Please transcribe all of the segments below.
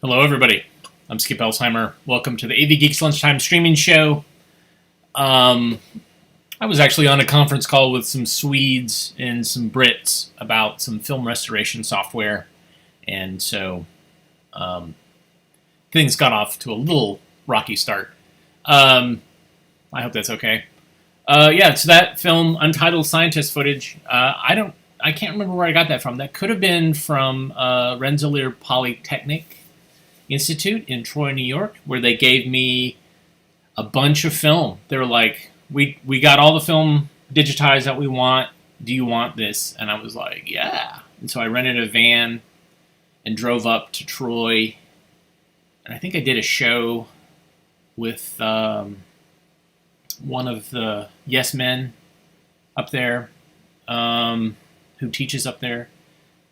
Hello, everybody. I'm Skip Elsheimer. Welcome to the AV Geeks Lunchtime streaming show. I was actually on a conference call with some Swedes and some Brits about some film restoration software, and so things got off to a little rocky start. I hope that's okay. So that film, Untitled scientist footage. I can't remember where I got that from. That could have been from Rensselaer Polytechnic Institute in Troy, New York, where they gave me a bunch of film. They were like, we got all the film digitized that we want. Do you want this? And I was like, yeah. And so I rented a van and drove up to Troy. And I think I did a show with one of the Yes Men up there, who teaches up there.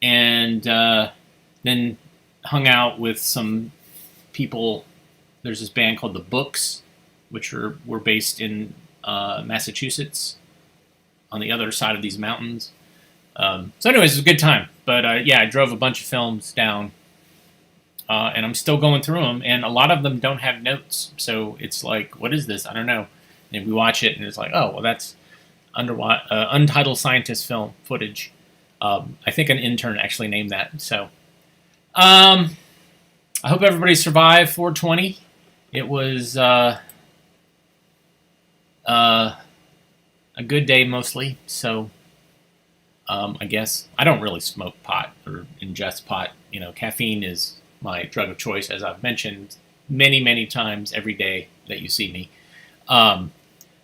And then hung out with some people. There's this band called The Books, which were based in Massachusetts on the other side of these mountains. So anyways, it was a good time. But I drove a bunch of films down, and I'm still going through them, and a lot of them don't have notes. So it's like, what is this? I don't know. And we watch it, and it's like, oh, well, that's Untitled scientist film footage. I think an intern actually named that. So I hope everybody survived 420. It was a good day mostly. So I guess I don't really smoke pot or ingest pot. You know, caffeine is my drug of choice, as I've mentioned many, many times every day that you see me.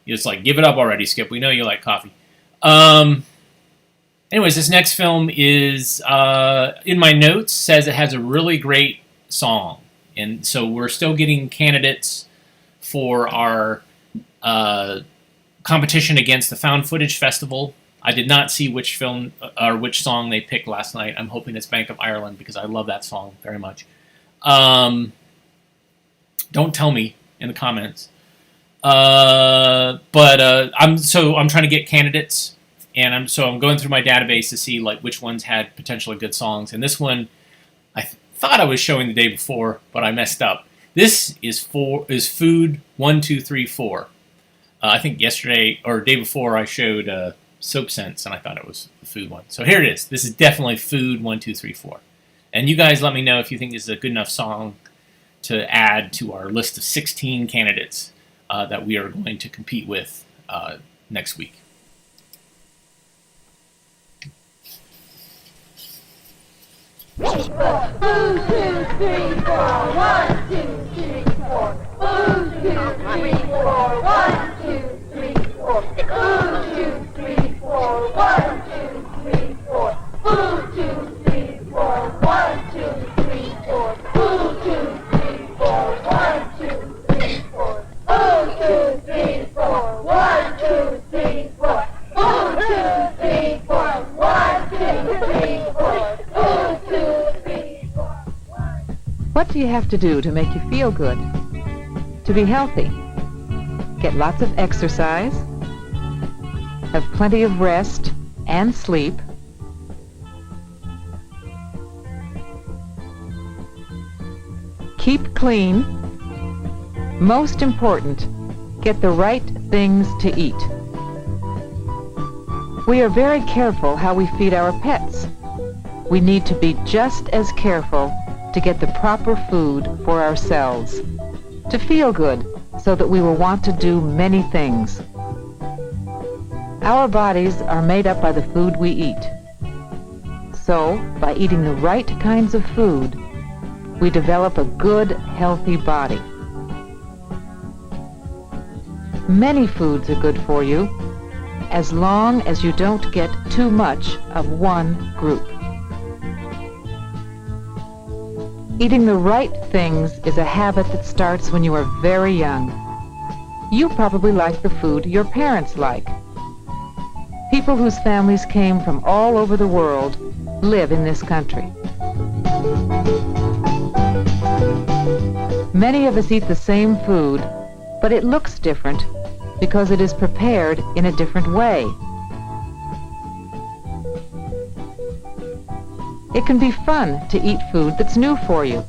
It's like, give it up already, Skip. We know you like coffee. Anyways, this next film is, in my notes, says it has a really great song. And so we're still getting candidates for our competition against the Found Footage Festival. I did not see which film or which song they picked last night. I'm hoping it's Bank of Ireland because I love that song very much. Don't tell me in the comments. I'm trying to get candidates. And I'm going through my database to see like which ones had potentially good songs. And this one, I thought I was showing the day before, but I messed up. This is Food 1 2 3 4. I think yesterday or day before I showed Soap Sense, and I thought it was the Food one. So here it is. This is definitely Food 1 2 3 4. And you guys let me know if you think this is a good enough song to add to our list of 16 candidates that we are going to compete with next week. Food, 2, 3, 4. 1, 2, 3, 4. Food, 2, 3, 4. 1, 2, 3, 4. Food, 2, 3, 4. 1, 2, 3, 4. Food, 2, 3, 4. 1, 2, 3, 4. Food, 2, 3, 4. 1, 2, 3, 4. Food, 2, 3, 4. 1, 2, 3, 4. Food, 2, 3, 4. 1, 2, 3, 4. What do you have to do to make you feel good? To be healthy? Get lots of exercise, have plenty of rest and sleep, keep clean, most important, get the right things to eat. We are very careful how we feed our pets. We need to be just as careful to get the proper food for ourselves, to feel good so that we will want to do many things. Our bodies are made up by the food we eat. So, by eating the right kinds of food, we develop a good, healthy body. Many foods are good for you, as long as you don't get too much of one group. Eating the right things is a habit that starts when you are very young. You probably like the food your parents like. People whose families came from all over the world live in this country. Many of us eat the same food, but it looks different because it is prepared in a different way. It can be fun to eat food that's new for you.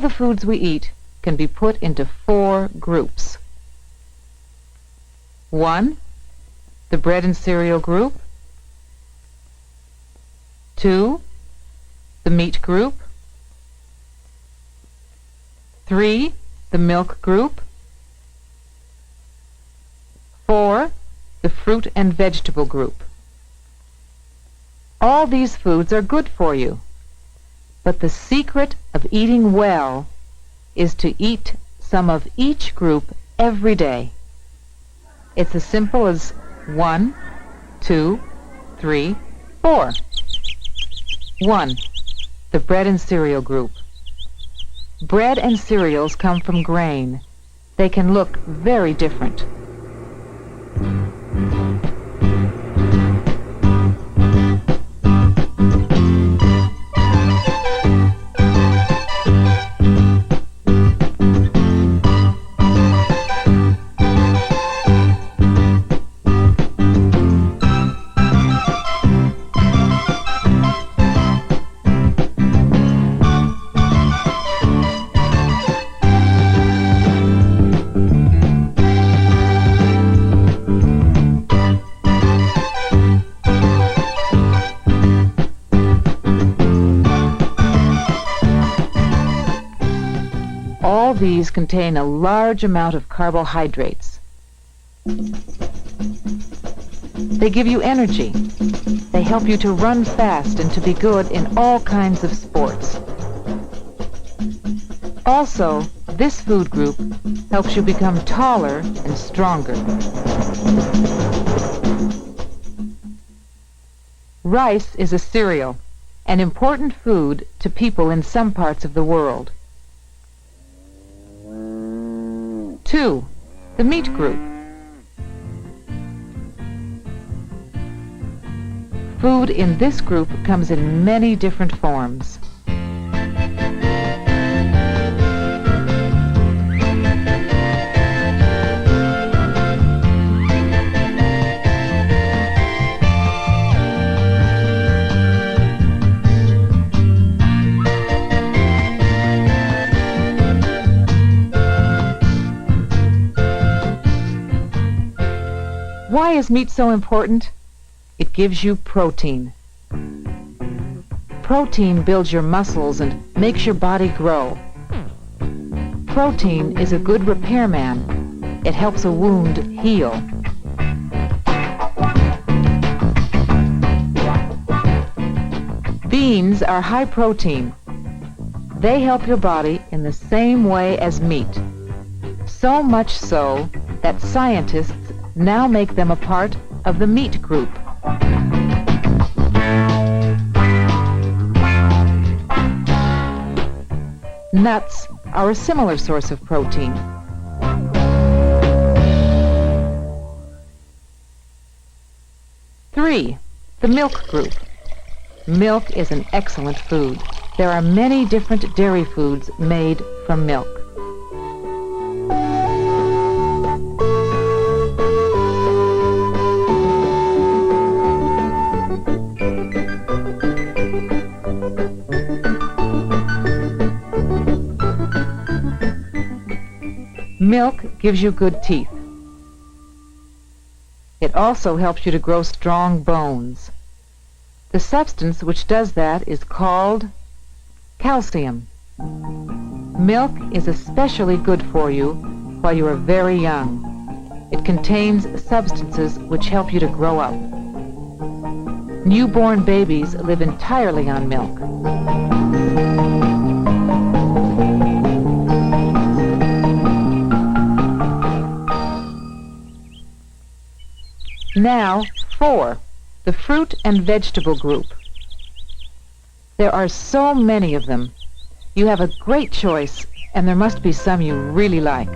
All the foods we eat can be put into 4 groups. 1. The bread and cereal group. 2. The meat group. 3. The milk group. 4. The fruit and vegetable group. All these foods are good for you, but the secret of eating well is to eat some of each group every day. It's as simple as 1, 2, 3, 4. 1. The bread and cereal group. Bread and cereals come from grain. They can look very different. All these contain a large amount of carbohydrates. They give you energy. They help you to run fast and to be good in all kinds of sports. Also, this food group helps you become taller and stronger. Rice is a cereal, an important food to people in some parts of the world. 2. The meat group. Food in this group comes in many different forms. Why is meat so important? It gives you protein. Protein builds your muscles and makes your body grow. Protein is a good repairman. It helps a wound heal. Beans are high protein. They help your body in the same way as meat. So much so that scientists now make them a part of the meat group. Nuts are a similar source of protein. Three, the milk group. Milk is an excellent food. There are many different dairy foods made from milk. Milk gives you good teeth. It also helps you to grow strong bones. The substance which does that is called calcium. Milk is especially good for you while you are very young. It contains substances which help you to grow up. Newborn babies live entirely on milk. Now, 4, the fruit and vegetable group. There are so many of them. You have a great choice, and there must be some you really like.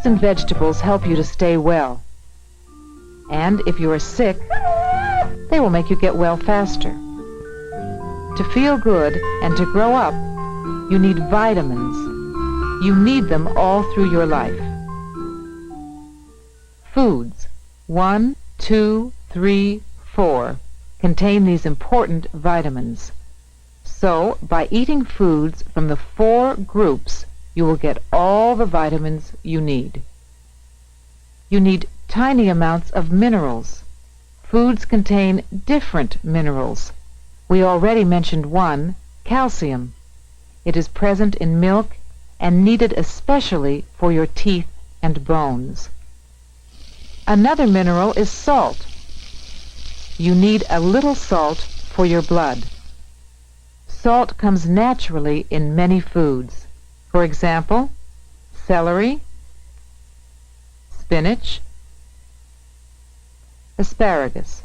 Fruits and vegetables help you to stay well. And if you are sick, they will make you get well faster. To feel good and to grow up, you need vitamins. You need them all through your life. Foods 1, 2, 3, 4 contain these important vitamins. So, by eating foods from the 4 groups, you will get all the vitamins you need. You need tiny amounts of minerals. Foods contain different minerals. We already mentioned one, calcium. It is present in milk and needed especially for your teeth and bones. Another mineral is salt. You need a little salt for your blood. Salt comes naturally in many foods. For example, celery, spinach, asparagus.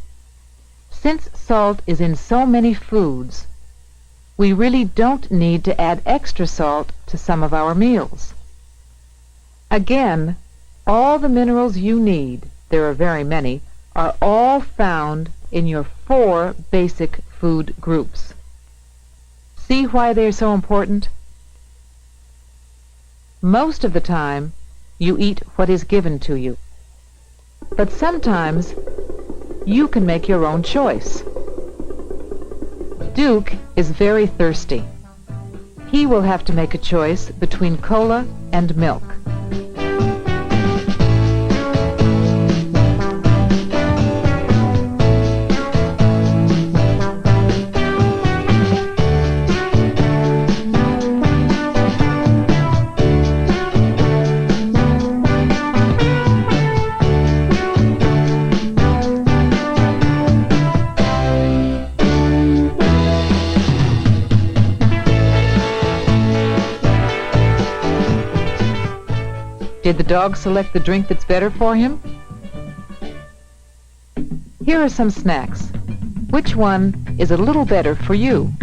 Since salt is in so many foods, we really don't need to add extra salt to some of our meals. Again, all the minerals you need, there are very many, are all found in your 4 basic food groups. See why they are so important? Most of the time, you eat what is given to you. But sometimes, you can make your own choice. Duke is very thirsty. He will have to make a choice between cola and milk. Did the dog select the drink that's better for him? Here are some snacks. Which one is a little better for you?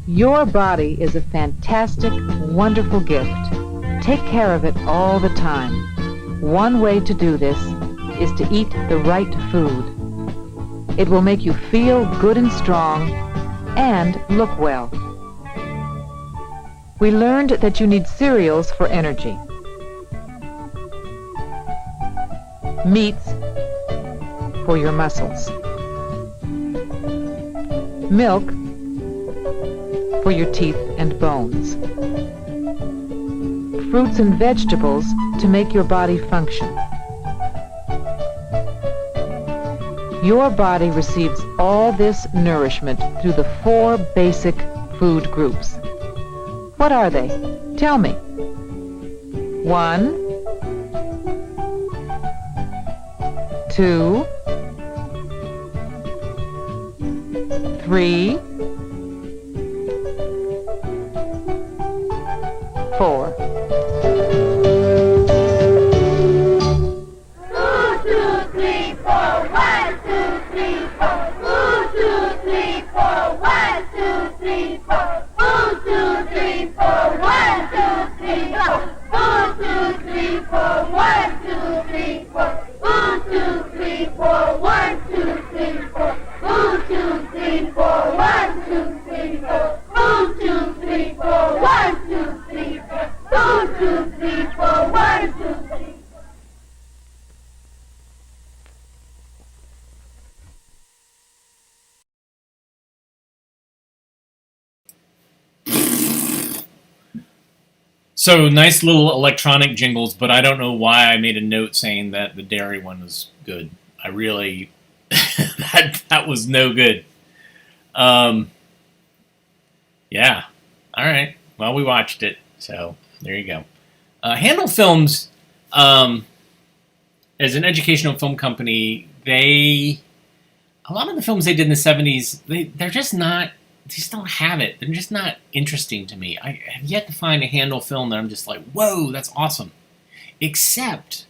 Your body is a fantastic, wonderful gift. Take care of it all the time. One way to do this is to eat the right food. It will make you feel good and strong and look well. We learned that you need cereals for energy, meats for your muscles, milk for your teeth and bones, fruits and vegetables to make your body function. Your body receives all this nourishment through the 4 basic food groups. What are they? Tell me. 1, 2, 3, 4. 1, 2, 3, 4. 1, 2, 3, 4. 1, 2, 3, 4. 1, 2, 3, 4. 1, 2, 3, 4. 1, four. 2, 3, 4. 1, 2, 3, 4. 2, 3, 4. 1, 2, 3. So nice little electronic jingles, but I don't know why I made a note saying that the dairy one was good. I really that was no good. Yeah. All right. Well, we watched it, so there you go. Handle Films, as an educational film company, a lot of the films they did in the 70s, they're just not. They just don't have it. They're just not interesting to me. I have yet to find a Handle film that I'm just like, whoa, that's awesome. Except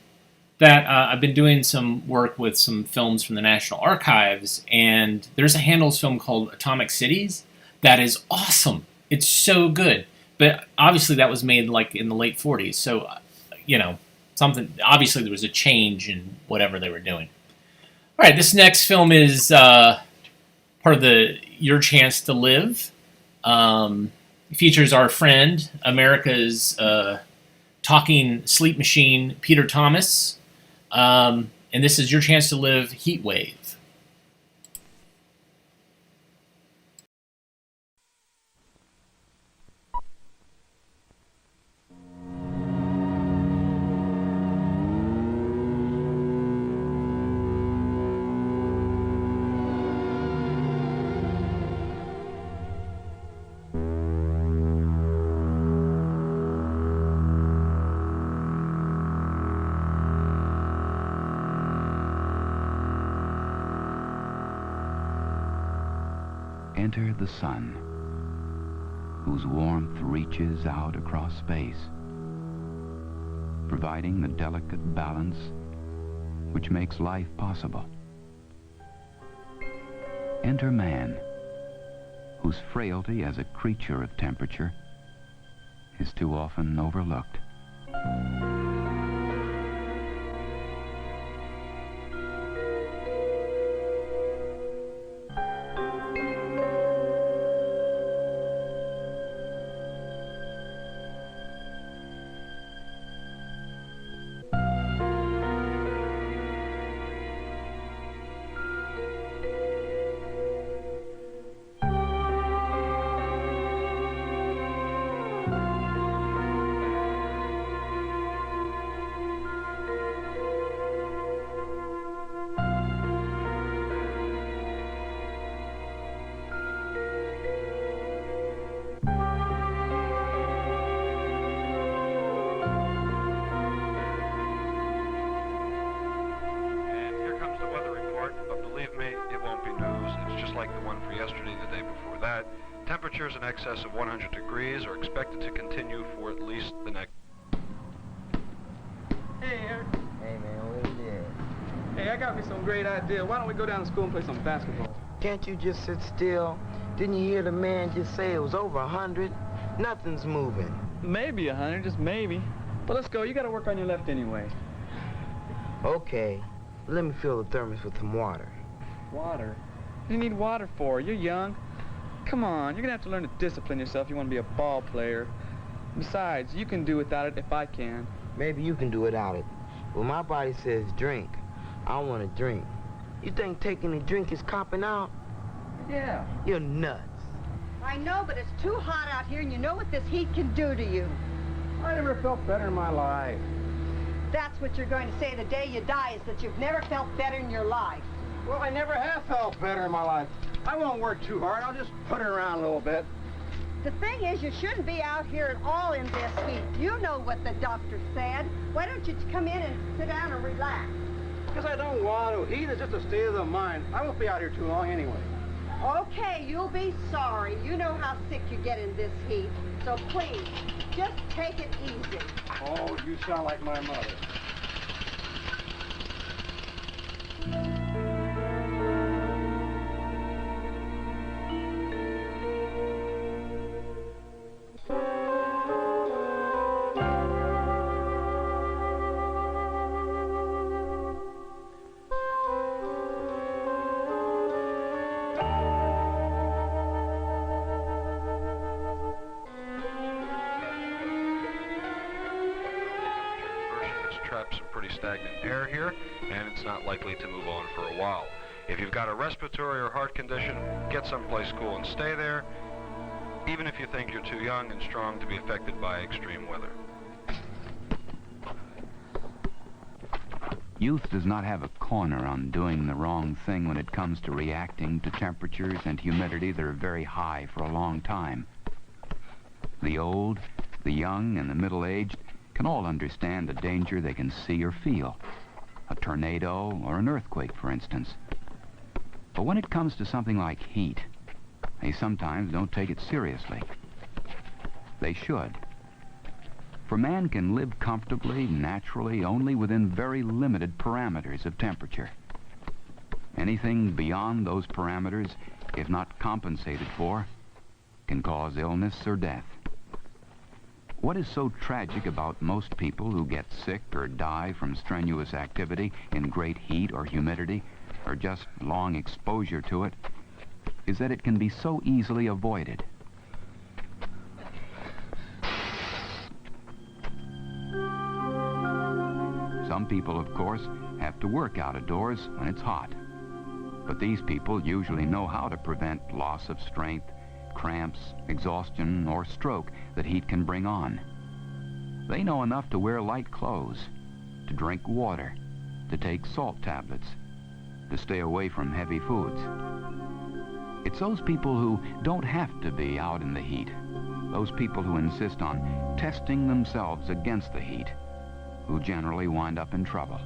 that I've been doing some work with some films from the National Archives, and there's a Handel's film called Atomic Cities that is awesome. It's so good. But obviously that was made like in the late 40s. So, something, obviously there was a change in whatever they were doing. All right, this next film is part of the Your Chance to Live. It features our friend, America's talking sleep machine, Peter Thomas. And this is Your Chance to Live, Heatwave. Enter the sun, whose warmth reaches out across space, providing the delicate balance which makes life possible. Enter man, whose frailty as a creature of temperature is too often overlooked. Temperatures in excess of 100 degrees are expected to continue for at least the next... Hey, Eric. Hey, man, what is it? Hey, I got me some great idea. Why don't we go down to school and play some basketball? Can't you just sit still? Didn't you hear the man just say it was over 100? Nothing's moving. Maybe 100, just maybe. But let's go. You got to work on your left anyway. Okay. Let me fill the thermos with some water. Water? What do you need water for? You're young. Come on, you're going to have to learn to discipline yourself if you want to be a ball player. Besides, you can do without it if I can. Maybe you can do without it. Well, my body says drink. I want to drink. You think taking a drink is copping out? Yeah. You're nuts. I know, but it's too hot out here, and you know what this heat can do to you. I never felt better in my life. That's what you're going to say the day you die, is that you've never felt better in your life. Well, I never have felt better in my life. I won't work too hard. I'll just put it around a little bit. The thing is, you shouldn't be out here at all in this heat. You know what the doctor said. Why don't you come in and sit down and relax? Because I don't want to. Heat is just a state of the mind. I won't be out here too long anyway. Okay, you'll be sorry. You know how sick you get in this heat. So please, just take it easy. Oh, you sound like my mother. pretty stagnant air here, and it's not likely to move on for a while. If you've got a respiratory or heart condition, get someplace cool and stay there, even if you think you're too young and strong to be affected by extreme weather. Youth does not have a corner on doing the wrong thing when it comes to reacting to temperatures and humidity that are very high for a long time. The old, the young, and the middle-aged can all understand a danger they can see or feel. A tornado or an earthquake, for instance. But when it comes to something like heat, they sometimes don't take it seriously. They should. For man can live comfortably, naturally, only within very limited parameters of temperature. Anything beyond those parameters, if not compensated for, can cause illness or death. What is so tragic about most people who get sick or die from strenuous activity in great heat or humidity, or just long exposure to it, is that it can be so easily avoided. Some people, of course, have to work out of doors when it's hot. But these people usually know how to prevent loss of strength, cramps, exhaustion, or stroke that heat can bring on. They know enough to wear light clothes, to drink water, to take salt tablets, to stay away from heavy foods. It's those people who don't have to be out in the heat, those people who insist on testing themselves against the heat, who generally wind up in trouble.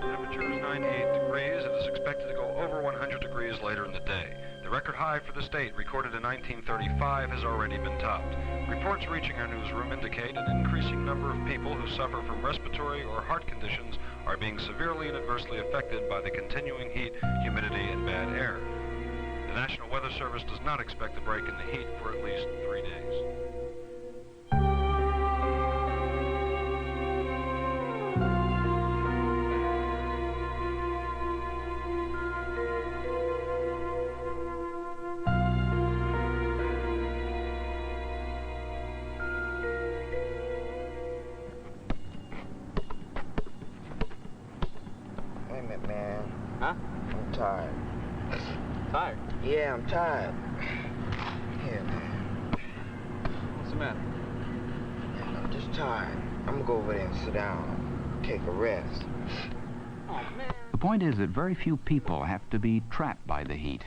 Temperature is 98 degrees. It is expected to go over 100 degrees later in the day. The record high for the state, recorded in 1935, has already been topped. Reports reaching our newsroom indicate an increasing number of people who suffer from respiratory or heart conditions are being severely and adversely affected by the continuing heat, humidity, and bad air. The National Weather Service does not expect a break in the heat for at least 3 days. Wait a minute, man. Huh? I'm tired. Tired? Yeah, I'm tired. Here, man. What's the matter? Man, I'm just tired. I'm gonna go over there and sit down, take a rest. Oh, man. The point is that very few people have to be trapped by the heat.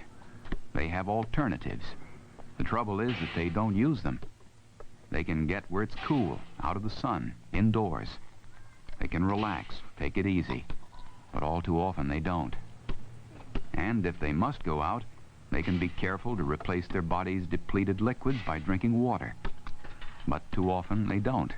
They have alternatives. The trouble is that they don't use them. They can get where it's cool, out of the sun, indoors. They can relax, take it easy. But all too often they don't. And if they must go out, they can be careful to replace their body's depleted liquids by drinking water. But too often they don't.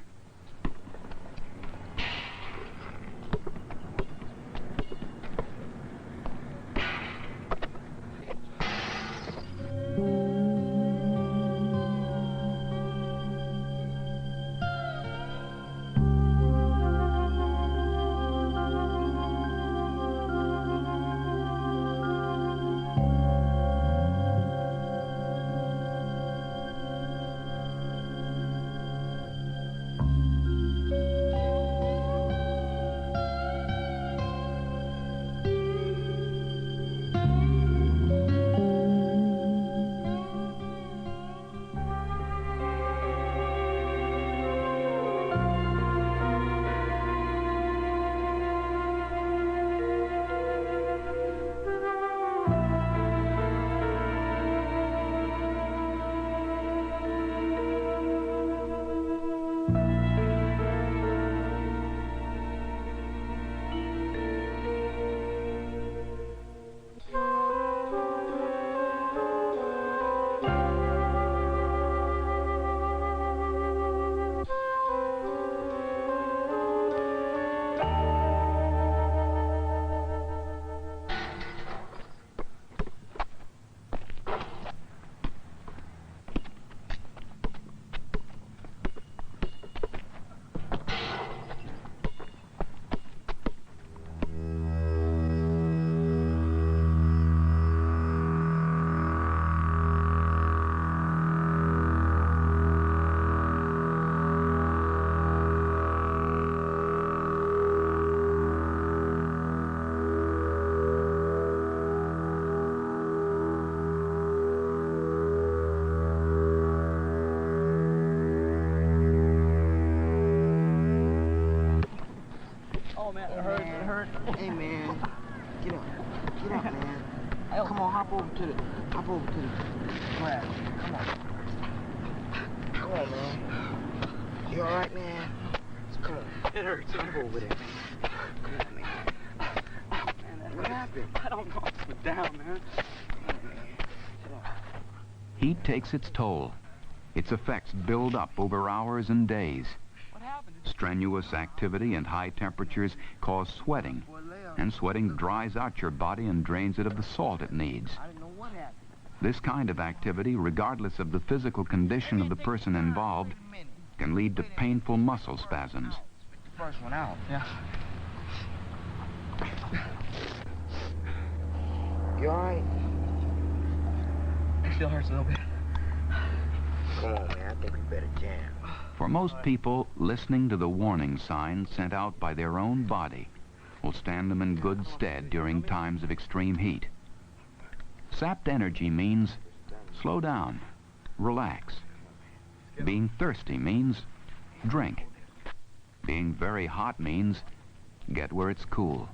Get up, man. Come on, hop over to the grass. Come on. Come on, man. You all right, man? Come on. It hurts. Hop over there. Come on, man. What happened? I don't know. I was down, man. Heat takes its toll. Its effects build up over hours and days. What happened? Strenuous activity and high temperatures cause sweating, and sweating dries out your body and drains it of the salt it needs. I didn't know what happened. This kind of activity, regardless of the physical condition of the person involved, can lead to painful muscle spasms. First one out. Yeah. You all right? It still hurts a little bit. Come on, man. I think we better jam. For most people, listening to the warning signs sent out by their own body will stand them in good stead during times of extreme heat. Sapped energy means slow down, relax. Being thirsty means drink. Being very hot means get where it's cool.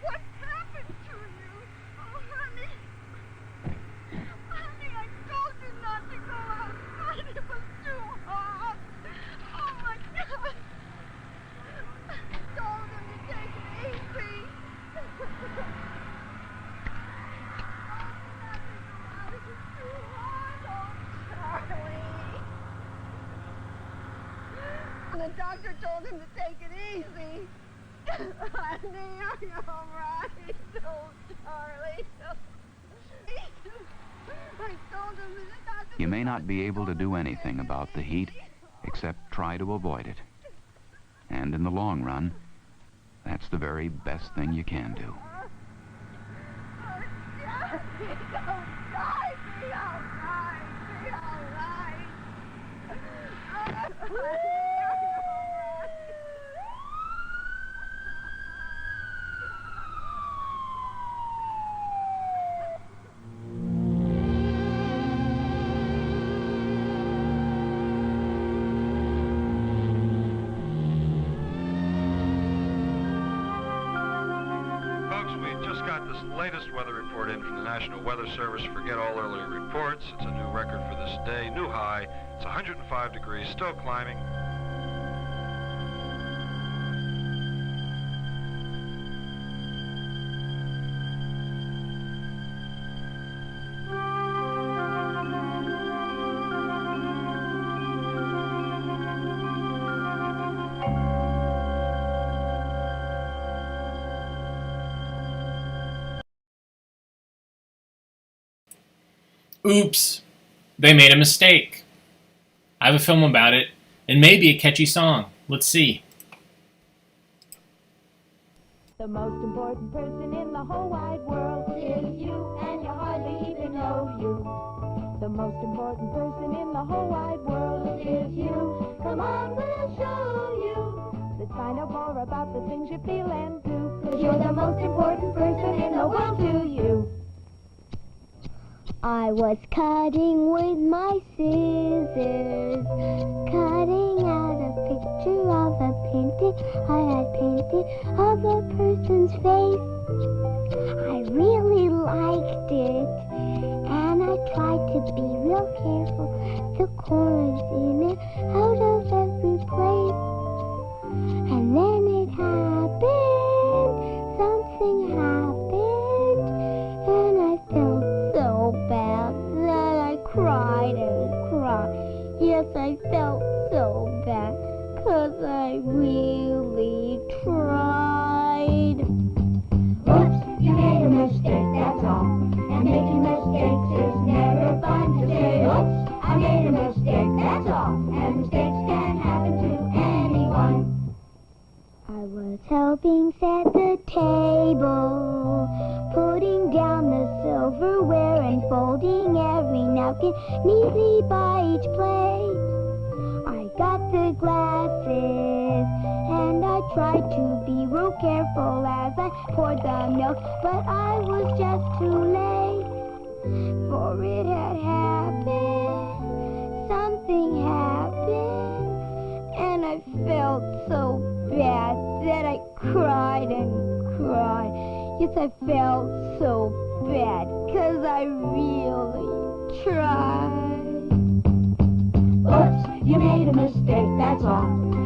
What happened to you? Oh, honey. Honey, I told you not to go outside. It was too hot. Oh, my God. I told him to take it easy. It was too hot. Oh, Charlie. The doctor told him to take it easy. Honey, are you all right? Oh, Charlie. I told him that You may not be able to do anything about the heat except try to avoid it. And in the long run, that's the very best thing you can do. Don't die. Be all right. Be all right. Honey, are you all right? This latest weather report in from the National Weather Service. Forget all earlier reports. It's a new record for this day. New high. It's 105 degrees, still climbing. Oops, they made a mistake. I have a film about it, and maybe a catchy song. Let's see. The most important person in the whole wide world is you, and you hardly even know you. The most important person in the whole wide world is you. Come on, we'll show you. Let's find out more about the things you feel and do. 'Cause you're the most important person in the world to you. I was cutting with my scissors, cutting out a picture of a painting I had painted of a person's face. I really liked it, and I tried to be real careful, the corners in it out of every place. And then it happened, something happened, and I felt so bad that I cried and cried. Yes, I felt so bad, 'cause I really tried. Oops, you made a mistake, that's all. And making mistakes is never fun to say. Oops, I made a mistake, that's all. And mistakes can happen to anyone. I was helping set the table, putting down the silverware and folding every napkin neatly by each plate. I got the glasses, and I tried to be real careful as I poured the milk, but I was just too late, for it had happened. Something happened, and I felt so bad that I cried and cried. Yes, I felt so bad, 'cause I really tried. Oops, you made a mistake, that's all.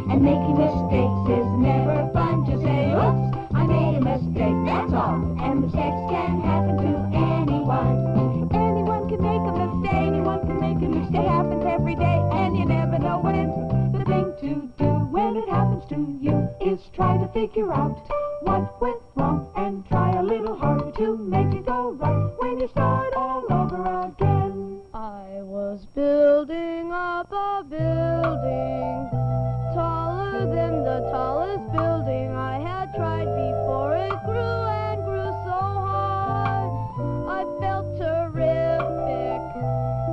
And making mistakes is never fun. Just say, oops, I made a mistake, that's all. And mistakes can happen to anyone. Anyone can make a mistake. Anyone can make a mistake. It happens every day, and you never know when. The thing to do when it happens to you is try to figure out what went wrong and try a little harder to make it go right when you start all over again. I was building up a building taller than the tallest building I had tried before. It grew and grew so high. I felt terrific,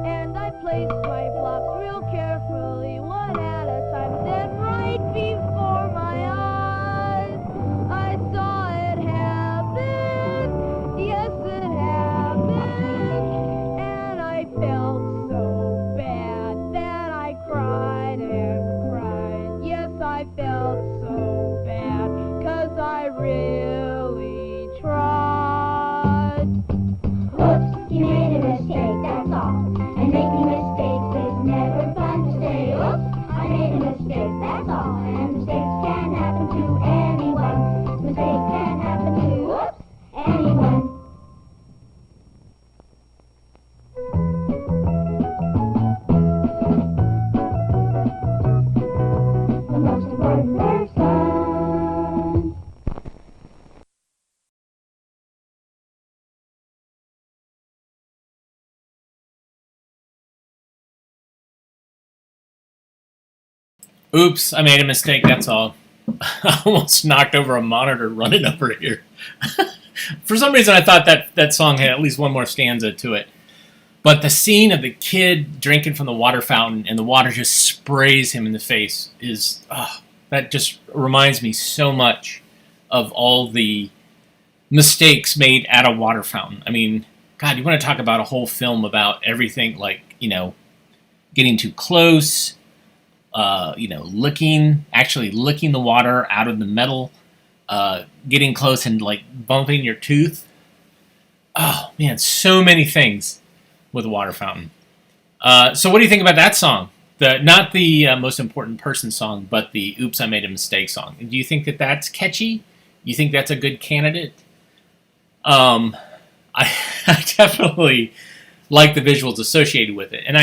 and I placed my blocks real carefully, one at a time. Then right before my eyes, I saw it happen. Yes, it happened, and I felt so bad that I cried and cried. Yes, I felt so bad, 'cause I really tried. Oops, you made a mistake, that's all. And making mistakes is never fun. To say, oops, I made a mistake, that's all. And mistakes can happen to anyone. Mistakes can happen to, oops, anyone. The most important person. Oops, I made a mistake, that's all. I almost knocked over a monitor running over here. For some reason, I thought that song had at least one more stanza to it. But the scene of the kid drinking from the water fountain and the water just sprays him in the face that just reminds me so much of all the mistakes made at a water fountain. I mean, God, you want to talk about a whole film about everything, like, getting too close, licking the water out of the metal, getting close and like bumping your tooth. Oh man, so many things with a water fountain. So what do you think about that song? Not the most important person song, but the "Oops, I Made a Mistake" song. Do you think that that's catchy? You think that's a good candidate? I definitely like the visuals associated with it, and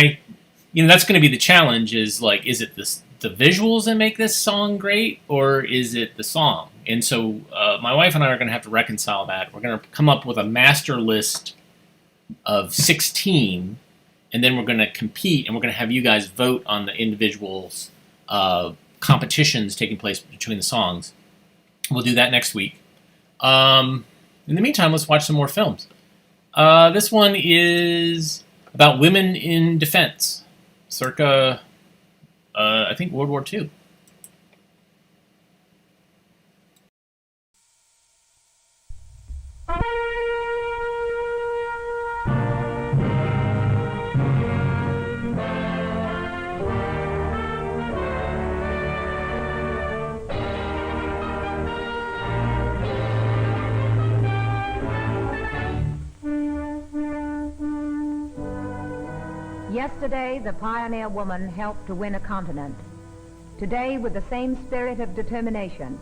that's going to be the challenge. Is it the visuals that make this song great, or is it the song? And so my wife and I are going to have to reconcile that. We're going to come up with a master list of 16, and then we're going to compete, and we're going to have you guys vote on the individuals' competitions taking place between the songs. We'll do that next week. In the meantime, let's watch some more films. This one is about women in defense, circa, I think, World War II. Yesterday, the pioneer woman helped to win a continent. Today, with the same spirit of determination,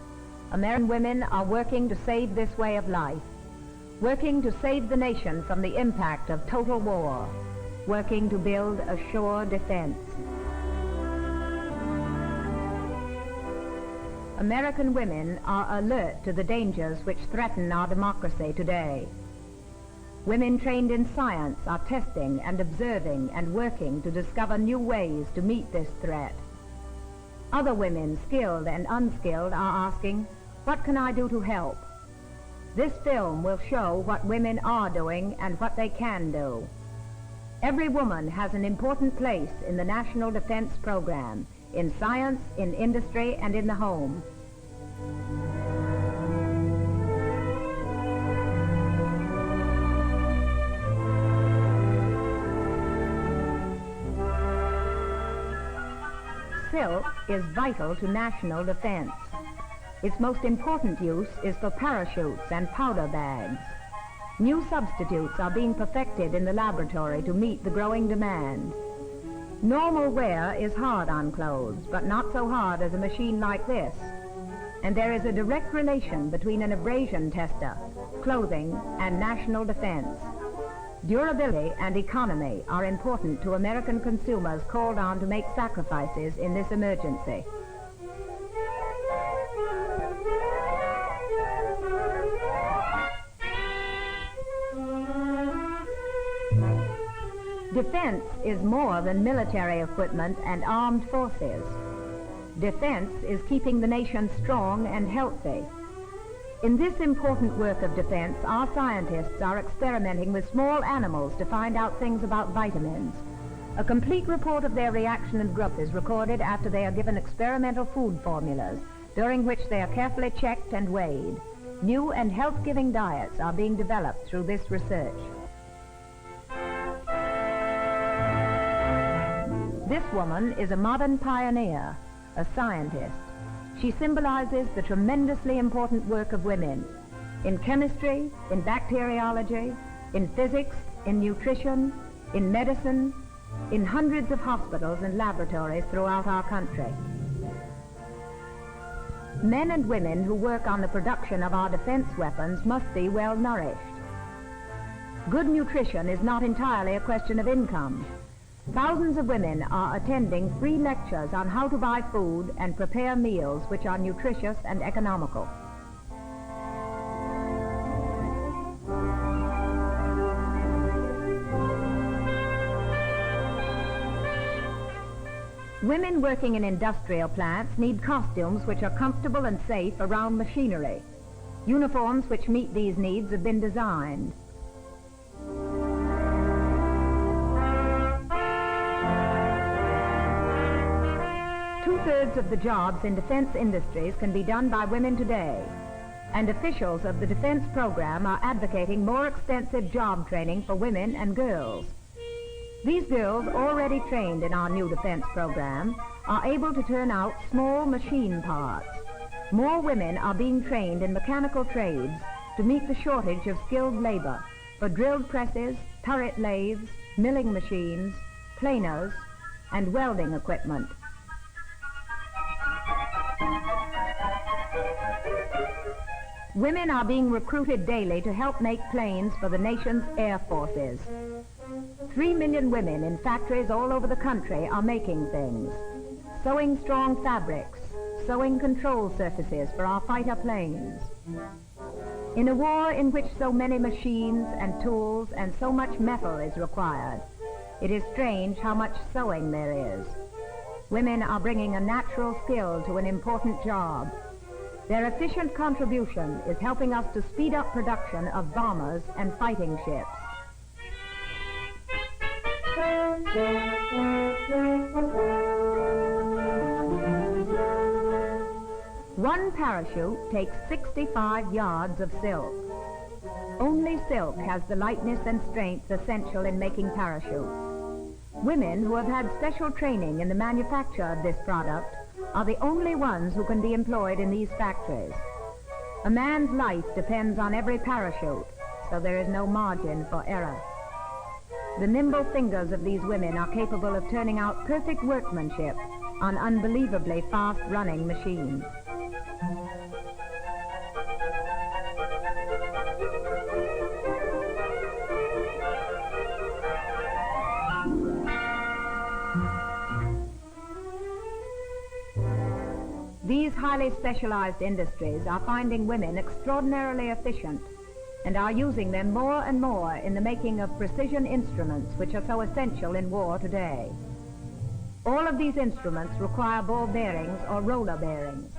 American women are working to save this way of life, working to save the nation from the impact of total war, working to build a sure defense. American women are alert to the dangers which threaten our democracy today. Women trained in science are testing and observing and working to discover new ways to meet this threat. Other women, skilled and unskilled, are asking, what can I do to help? This film will show what women are doing and what they can do. Every woman has an important place in the National Defense Program, in science, in industry, and in the home. Silk is vital to national defense. Its most important use is for parachutes and powder bags. New substitutes are being perfected in the laboratory to meet the growing demand. Normal wear is hard on clothes, but not so hard as a machine like this. And there is a direct relation between an abrasion tester, clothing, and national defense. Durability and economy are important to American consumers called on to make sacrifices in this emergency. Defense is more than military equipment and armed forces. Defense is keeping the nation strong and healthy. In this important work of defense, our scientists are experimenting with small animals to find out things about vitamins. A complete report of their reaction and growth is recorded after they are given experimental food formulas, during which they are carefully checked and weighed. New and health-giving diets are being developed through this research. This woman is a modern pioneer, a scientist. She symbolizes the tremendously important work of women in chemistry, in bacteriology, in physics, in nutrition, in medicine, in hundreds of hospitals and laboratories throughout our country. Men and women who work on the production of our defense weapons must be well nourished. Good nutrition is not entirely a question of income. Thousands of women are attending free lectures on how to buy food and prepare meals which are nutritious and economical. Women working in industrial plants need costumes which are comfortable and safe around machinery. Uniforms which meet these needs have been designed. Two-thirds of the jobs in defense industries can be done by women today, and officials of the defense program are advocating more extensive job training for women and girls. These girls, already trained in our new defense program, are able to turn out small machine parts. More women are being trained in mechanical trades to meet the shortage of skilled labor for drilled presses, turret lathes, milling machines, planers, and welding equipment. Women are being recruited daily to help make planes for the nation's air forces. 3 million women in factories all over the country are making things. Sewing strong fabrics, sewing control surfaces for our fighter planes. In a war in which so many machines and tools and so much metal is required, it is strange how much sewing there is. Women are bringing a natural skill to an important job. Their efficient contribution is helping us to speed up production of bombers and fighting ships. One parachute takes 65 yards of silk. Only silk has the lightness and strength essential in making parachutes. Women who have had special training in the manufacture of this product are the only ones who can be employed in these factories. A man's life depends on every parachute, so there is no margin for error. The nimble fingers of these women are capable of turning out perfect workmanship on unbelievably fast-running machines. These highly specialized industries are finding women extraordinarily efficient and are using them more and more in the making of precision instruments which are so essential in war today. All of these instruments require ball bearings or roller bearings,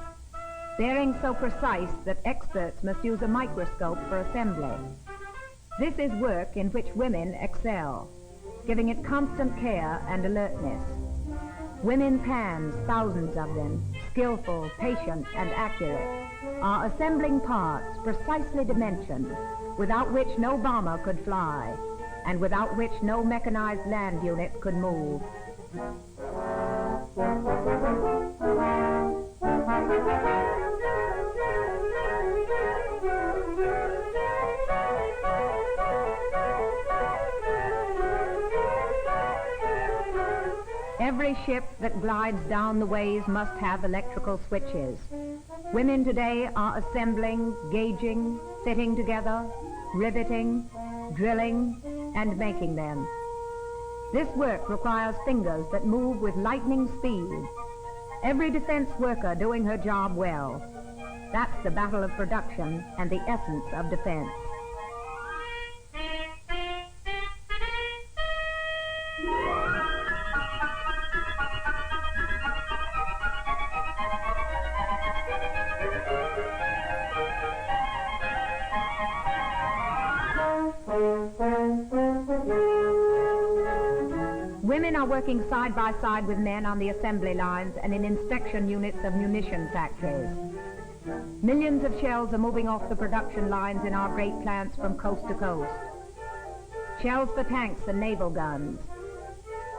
bearings so precise that experts must use a microscope for assembly. This is work in which women excel. giving it constant care and alertness. Women's hands, thousands of them, skillful, patient, and accurate, are assembling parts precisely dimensioned, without which no bomber could fly, and without which no mechanized land unit could move. Every ship that glides down the ways must have electrical switches. Women today are assembling, gauging, fitting together, riveting, drilling, and making them. This work requires fingers that move with lightning speed. Every defense worker doing her job well. That's the battle of production and the essence of defense. Women are working side by side with men on the assembly lines and in inspection units of munition factories. Millions of shells are moving off the production lines in our great plants from coast to coast. Shells for tanks and naval guns.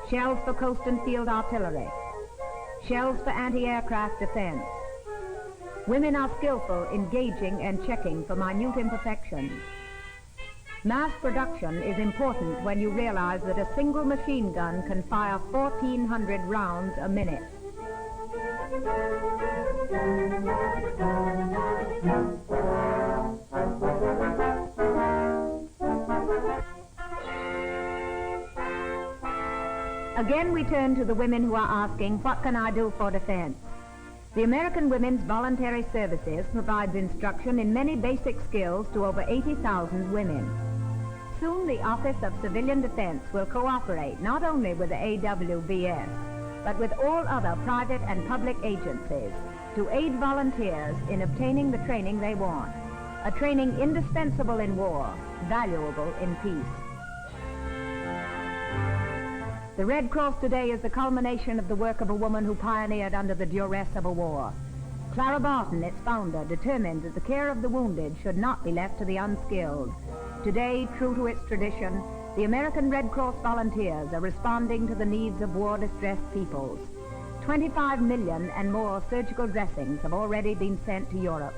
Shells for coast and field artillery. Shells for anti-aircraft defense. Women are skillful in gauging and checking for minute imperfections. Mass production is important when you realize that a single machine gun can fire 1,400 rounds a minute. Again, we turn to the women who are asking, what can I do for defense? The American Women's Voluntary Services provides instruction in many basic skills to over 80,000 women. Soon the Office of Civilian Defense will cooperate not only with the AWBS, but with all other private and public agencies to aid volunteers in obtaining the training they want, a training indispensable in war, valuable in peace. The Red Cross today is the culmination of the work of a woman who pioneered under the duress of a war. Clara Barton, its founder, determined that the care of the wounded should not be left to the unskilled. Today, true to its tradition, the American Red Cross volunteers are responding to the needs of war-distressed peoples. 25 million and more surgical dressings have already been sent to Europe.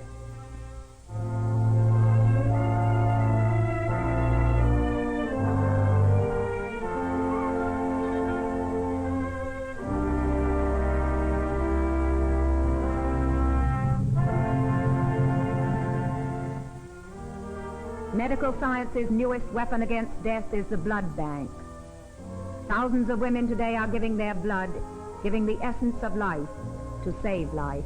Medical science's newest weapon against death is the blood bank. Thousands of women today are giving their blood, giving the essence of life to save life.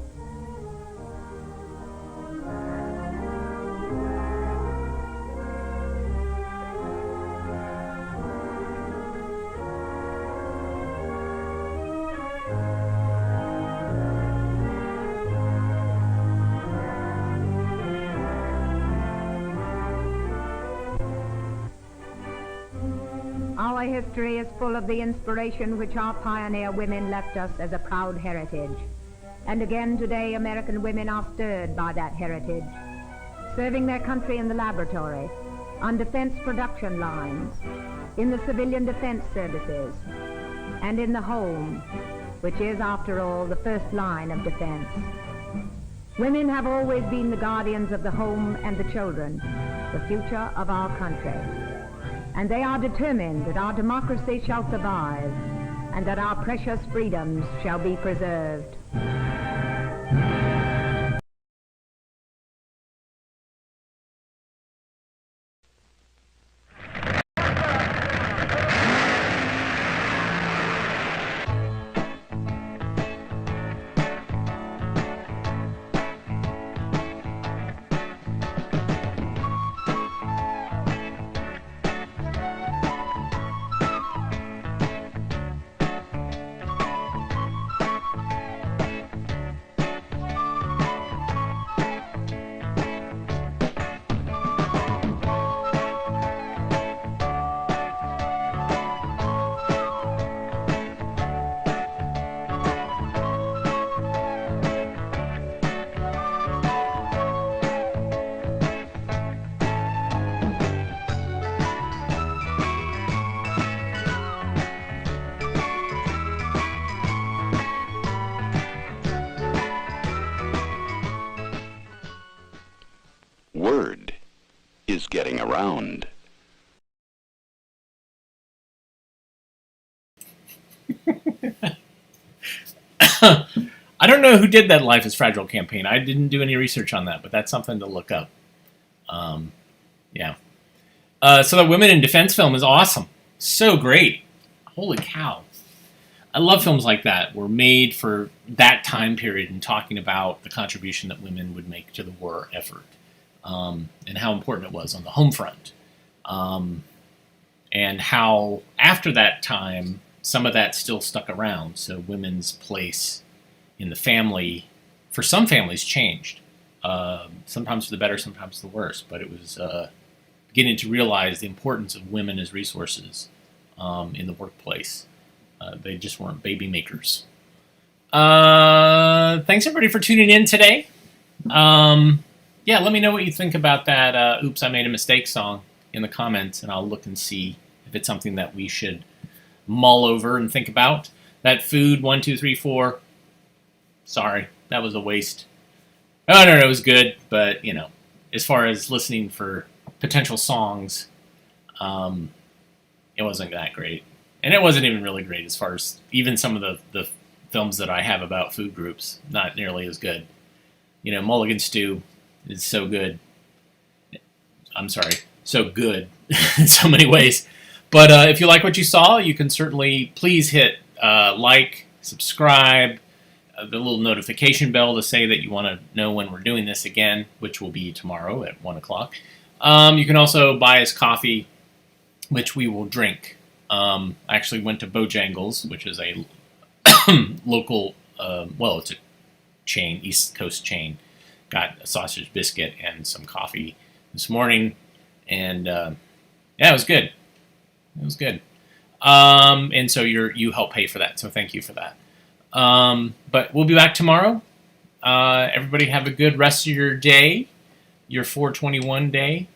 Our history is full of the inspiration which our pioneer women left us as a proud heritage. And again today, American women are stirred by that heritage, serving their country in the laboratory, on defense production lines, in the civilian defense services, and in the home, which is, after all, the first line of defense. Women have always been the guardians of the home and the children, the future of our country. And they are determined that our democracy shall survive and that our precious freedoms shall be preserved. is getting around. I don't know who did that Life is Fragile campaign. I didn't do any research on that, but that's something to look up. Yeah. So the Women in Defense film is awesome. So great. Holy cow. I love films like that. Were made for that time period and talking about the contribution that women would make to the war effort, and how important it was on the home front. And how after that time, some of that still stuck around. So women's place in the family, for some families, changed. Sometimes for the better, sometimes for the worse. But it was beginning to realize the importance of women as resources in the workplace. They just weren't baby makers. Thanks everybody for tuning in today. Yeah, let me know what you think about that Oops, I Made a Mistake song in the comments, and I'll look and see if it's something that we should mull over and think about. That food, 1, 2, 3, 4. Sorry, that was a waste. Oh, no, it was good, but, you know, as far as listening for potential songs, it wasn't that great. And it wasn't even really great as far as even some of the films that I have about food groups, not nearly as good. You know, Mulligan Stew is so good. I'm sorry, so good in so many ways. But if you like what you saw, you can certainly please hit like, subscribe, the little notification bell to say that you want to know when we're doing this again, which will be tomorrow at 1 o'clock. You can also buy us coffee, which we will drink. I actually went to Bojangles, which is a local, well, it's a chain, East Coast chain. Got a sausage biscuit and some coffee this morning, and yeah, it was good. It was good. And so you help pay for that, so thank you for that. But we'll be back tomorrow. Everybody have a good rest of your day, your 421 day.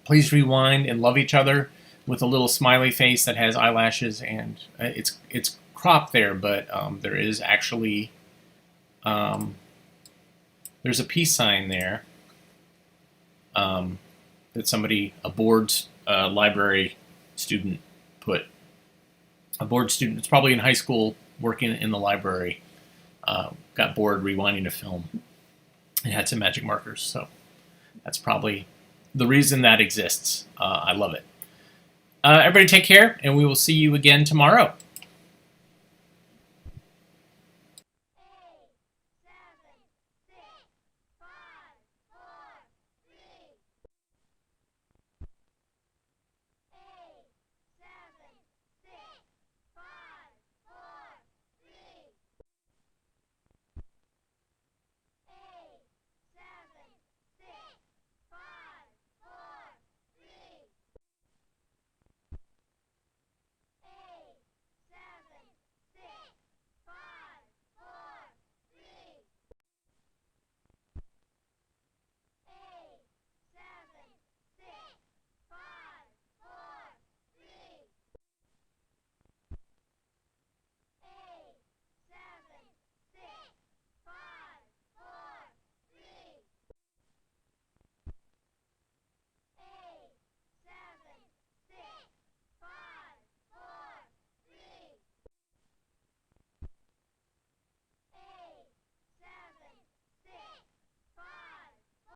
Please rewind and love each other with a little smiley face that has eyelashes, and it's cropped there, but there is actually there's a peace sign there that somebody, a board library student, put. A board student, it's probably in high school, working in the library, got bored rewinding a film and had some magic markers. So that's probably the reason that exists. I love it. Everybody take care, and we will see you again tomorrow.